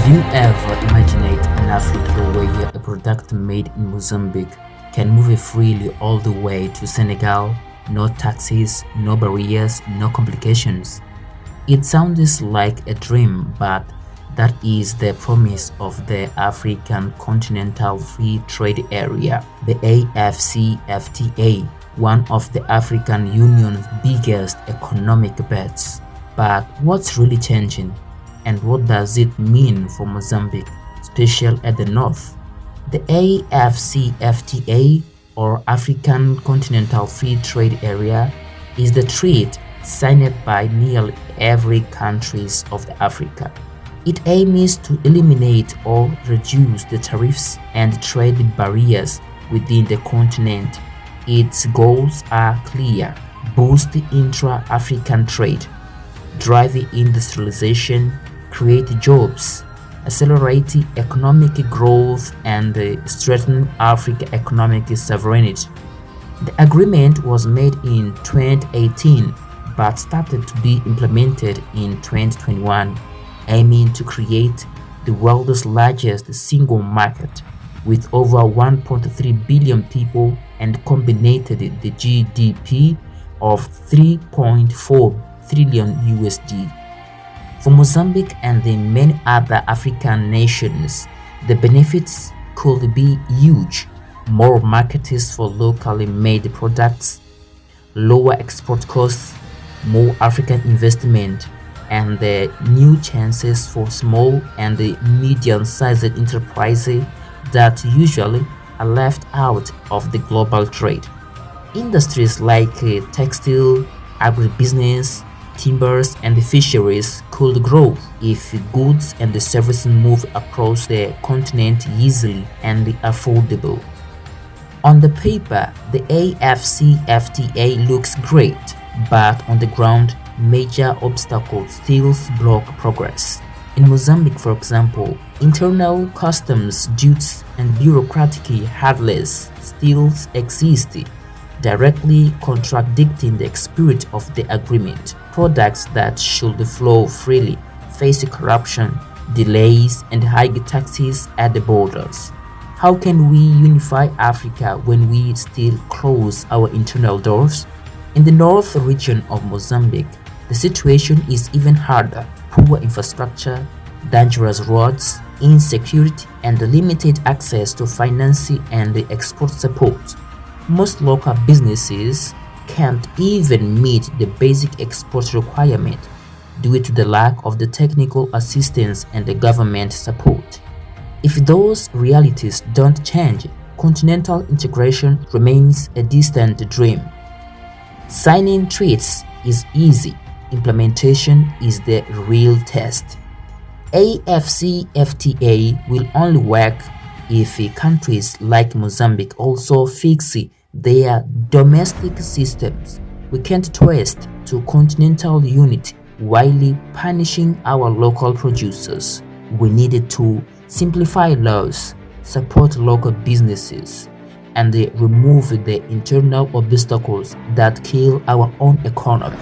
Have you ever imagined an Africa where a product made in Mozambique can move freely all the way to Senegal? No taxes, no barriers, no complications. It sounds like a dream, but that is the promise of the African Continental Free Trade Area, the AfCFTA, one of the African Union's biggest economic bets. But what's really changing? And what does it mean for Mozambique, especially at the north? The AfCFTA, or African Continental Free Trade Area, is the treaty signed by nearly every countries of Africa. It aims to eliminate or reduce the tariffs and trade barriers within the continent. Its goals are clear: boost intra-African trade, drive industrialization, create jobs, accelerate economic growth, and strengthen Africa's economic sovereignty. The agreement was made in 2018 but started to be implemented in 2021, aiming to create the world's largest single market with over 1.3 billion people and combined the GDP of 3.4 trillion USD. For Mozambique and the many other African nations, the benefits could be huge: more markets for locally made products, lower export costs, more African investment, and new chances for small and medium-sized enterprises that usually are left out of the global trade. Industries like textile, agribusiness, timbers, and fisheries could grow if goods and services move across the continent easily and affordable. On the paper, the AfCFTA looks great, but on the ground, major obstacles still block progress. In Mozambique, for example, internal customs duties and bureaucratic hurdles still exist, directly contradicting the spirit of the agreement. Products that should flow freely face corruption, delays, and high taxes at the borders. How can we unify Africa when we still close our internal doors? In the north region of Mozambique, the situation is even harder. Poor infrastructure, dangerous roads, insecurity, and limited access to financing and export support. Most local businesses can't even meet the basic export requirement due to the lack of the technical assistance and the government support. If those realities don't change, continental integration remains a distant dream. Signing treaties is easy, implementation is the real test. AfCFTA will only work if countries like Mozambique also fix their domestic systems. We can't twist to continental unity while punishing our local producers. We needed to simplify laws, support local businesses, and remove the internal obstacles that kill our own economy.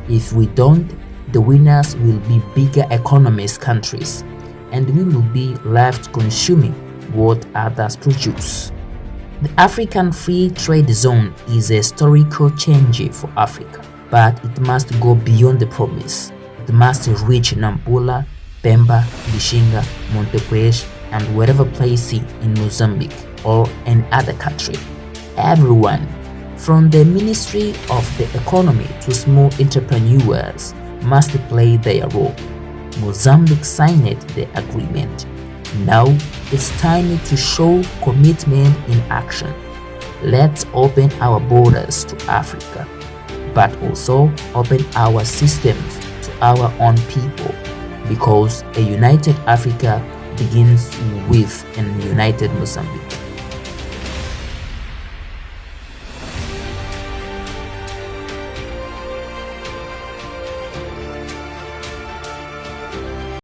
If we don't, the winners will be bigger economist countries, and we will be left consuming what others produce. The African Free Trade Zone is a historical change for Africa, but it must go beyond the promise. It must reach Nampula, Pemba, Lichinga, Montepuez, and wherever place in Mozambique or any other country. Everyone, from the Ministry of the Economy to small entrepreneurs, must play their role. Mozambique signed the agreement. Now it's time to show commitment in action. Let's open our borders to Africa, but also open our systems to our own people, because a united Africa begins with a united Mozambique.